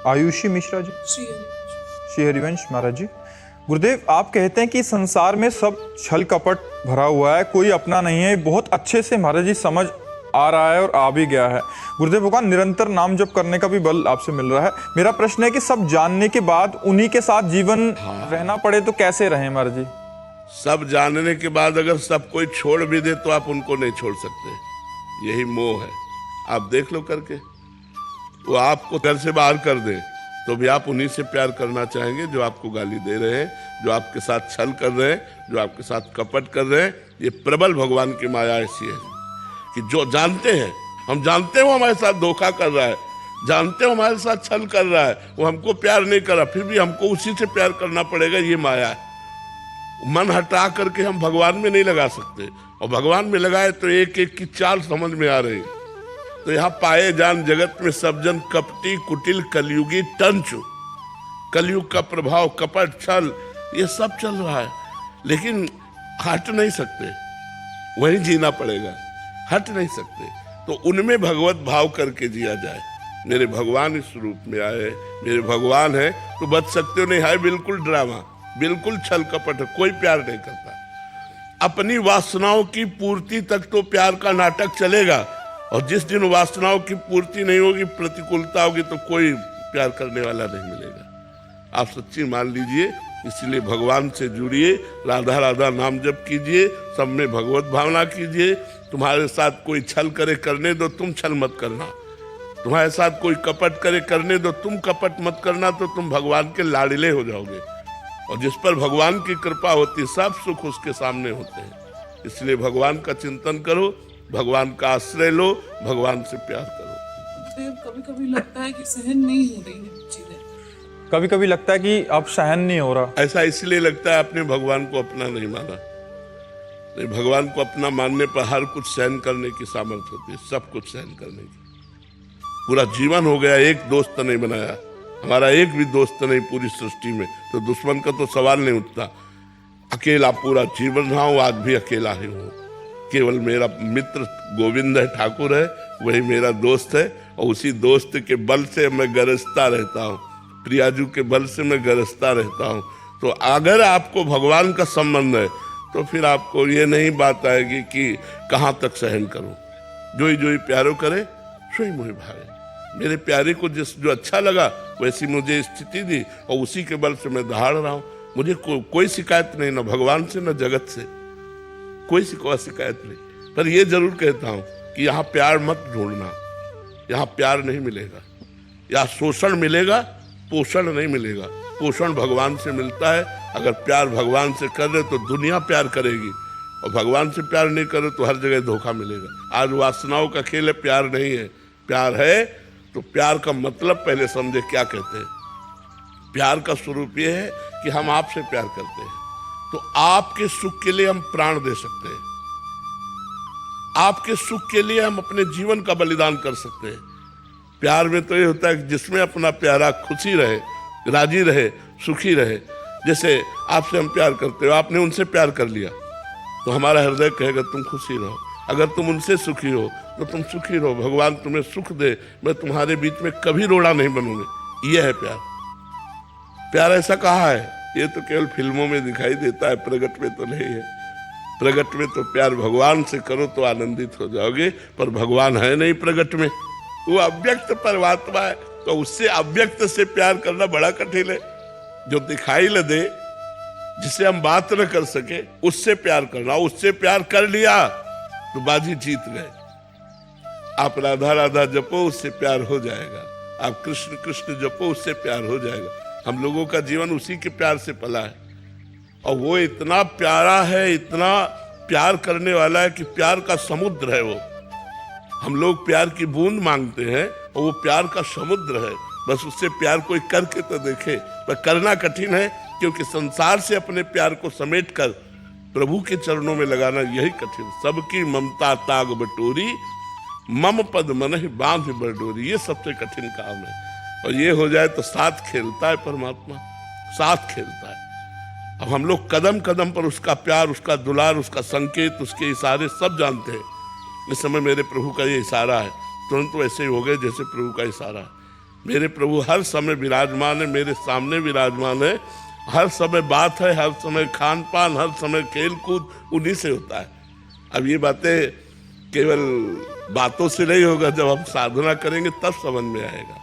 आयुषी मिश्रा जी, श्री हरिवंश। श्री हरिवंश महाराज जी। गुरुदेव, आप कहते हैं कि संसार में सब छल कपट भरा हुआ है, कोई अपना नहीं है। बहुत अच्छे से महाराज जी समझ आ रहा है और आ भी गया है। गुरुदेव भगवान निरंतर नाम जप करने का भी बल आपसे मिल रहा है। मेरा प्रश्न है कि सब जानने के बाद उन्हीं के साथ जीवन रहना पड़े तो कैसे रहें महाराज जी? सब जानने के बाद अगर सब कोई छोड़ भी दे तो आप उनको नहीं छोड़ सकते। यही मोह है। आप देख लो करके, वो आपको घर से बाहर कर दे तो भी आप उन्हीं से प्यार करना चाहेंगे जो आपको गाली दे रहे हैं, जो आपके साथ छल कर रहे हैं, जो आपके साथ कपट कर रहे हैं। ये प्रबल भगवान की माया ऐसी है कि जो जानते हैं, हम जानते हैं वो हमारे साथ धोखा कर रहा है, जानते हो हमारे साथ छल कर रहा है, वो हमको प्यार नहीं कर रहा, फिर भी हमको उसी से प्यार करना पड़ेगा। ये माया है। मन हटा करके हम भगवान में नहीं लगा सकते, और भगवान में लगाए तो एक एक की चाल समझ में आ रही। तो यहाँ पाए जान जगत में सब जन कपटी कुटिल कलयुगी टंचु। कलयुग का प्रभाव, कपट, छल, ये सब चल रहा है, लेकिन हट नहीं सकते, वहीं जीना पड़ेगा, हट नहीं सकते। तो उनमें भगवत भाव करके जिया जाए। मेरे भगवान इस रूप में आए, मेरे भगवान है तो बच सकते हो, नहीं है बिल्कुल ड्रामा, बिल्कुल छल कपट है, कोई प्यार नहीं करता। अपनी वासनाओं की पूर्ति तक तो प्यार का नाटक चलेगा, और जिस दिन वासनाओं की पूर्ति नहीं होगी, प्रतिकूलता होगी, तो कोई प्यार करने वाला नहीं मिलेगा। आप सच्ची मान लीजिए। इसलिए भगवान से जुड़िए, राधा राधा नाम जप कीजिए, सब में भगवत भावना कीजिए। तुम्हारे साथ कोई छल करे करने दो, तुम छल मत करना। तुम्हारे साथ कोई कपट करे करने दो, तुम कपट मत करना, तो तुम भगवान के लाडले हो जाओगे। और जिस पर भगवान की कृपा होती, सब सुख उसके सामने होते हैं। इसलिए भगवान का चिंतन करो, भगवान का आश्रय लो, भगवान से प्यार करो। कभी कभी लगता है कि सहन नहीं हो रही है चीजें, कभी कभी लगता है कि अब सहन नहीं हो रहा। ऐसा इसलिए लगता है आपने भगवान को अपना नहीं माना। नहीं, भगवान को अपना मानने पर हर कुछ सहन करने की सामर्थ्य होती है, सब कुछ सहन करने की। पूरा जीवन हो गया, एक दोस्त नहीं बनाया, हमारा एक भी दोस्त नहीं पूरी सृष्टि में, तो दुश्मन का तो सवाल नहीं उठता। अकेला पूरा जीवन रहा हूँ, आज भी अकेला ही हूँ। केवल मेरा मित्र गोविंद है, ठाकुर है, वही मेरा दोस्त है, और उसी दोस्त के बल से मैं गरजता रहता हूँ, प्रियाजू के बल से मैं गरजता रहता हूँ। तो अगर आपको भगवान का संबंध है तो फिर आपको ये नहीं बात आएगी कि कहाँ तक सहन करूँ। जो ही प्यारो करे सो ही मुझे भावे। मेरे प्यारे को जो अच्छा लगा वैसी मुझे स्थिति दी, और उसी के बल से मैं दहाड़ रहा हूँ। मुझे कोई शिकायत नहीं, ना भगवान से ना जगत से, कोई शिकायत नहीं। पर ये जरूर कहता हूँ कि यहाँ प्यार मत ढूंढना, यहाँ प्यार नहीं मिलेगा। यहाँ शोषण मिलेगा, पोषण नहीं मिलेगा। पोषण भगवान से मिलता है। अगर प्यार भगवान से कर रहे तो दुनिया प्यार करेगी, और भगवान से प्यार नहीं करे तो हर जगह धोखा मिलेगा। आज वासनाओं का खेल है, प्यार नहीं है। प्यार है तो प्यार का मतलब पहले समझे क्या कहते हैं। प्यार का स्वरूप ये है कि हम आपसे प्यार करते हैं, तो आपके सुख के लिए हम प्राण दे सकते हैं, आपके सुख के लिए हम अपने जीवन का बलिदान कर सकते हैं। प्यार में तो ये होता है कि जिसमें अपना प्यारा खुशी रहे, राजी रहे, सुखी रहे। जैसे आपसे हम प्यार करते हो, आपने उनसे प्यार कर लिया तो हमारा हृदय कहेगा तुम खुशी रहो। अगर तुम उनसे सुखी हो तो तुम सुखी रहो, भगवान तुम्हें सुख दे, मैं तुम्हारे बीच में कभी रोड़ा नहीं बनूंगी। यह है प्यार। प्यार ऐसा कहाँ है? ये तो केवल फिल्मों में दिखाई देता है, प्रगट में तो नहीं है। प्रगट में तो प्यार भगवान से करो तो आनंदित हो जाओगे, पर भगवान है नहीं प्रगट में, वो अव्यक्त परमात्मा है। तो उससे अव्यक्त से प्यार करना बड़ा कठिन है। जो दिखाई न दे, जिसे हम बात न कर सके, उससे प्यार करना। उससे प्यार कर लिया तो बाजी जीत गए। आप राधा राधा जपो, उससे प्यार हो जाएगा। आप कृष्ण कृष्ण जपो, उससे प्यार हो जाएगा। हम लोगों का जीवन उसी के प्यार से पला है, और वो इतना प्यारा है, इतना प्यार करने वाला है कि प्यार का समुद्र है वो। हम लोग प्यार की बूंद मांगते हैं, और वो प्यार का समुद्र है। बस उससे प्यार कोई करके तो देखे, पर करना कठिन है, क्योंकि संसार से अपने प्यार को समेटकर प्रभु के चरणों में लगाना यही कठिन। सबकी ममता ताग बटोरी, मम पद मन ही बांध बरडोरी, ये सबसे कठिन काम है। और ये हो जाए तो साथ खेलता है परमात्मा, साथ खेलता है। अब हम लोग कदम कदम पर उसका प्यार, उसका दुलार, उसका संकेत, उसके इशारे सब जानते हैं। इस समय मेरे प्रभु का ये इशारा है, तुरंत वैसे ही हो गए जैसे प्रभु का इशारा है। मेरे प्रभु हर समय विराजमान है, मेरे सामने विराजमान है, हर समय बात है, हर समय खान पान, हर समय खेल कूद उन्हीं से होता है। अब ये बातें केवल बातों से नहीं होगा, जब हम साधना करेंगे तब समझ में आएगा।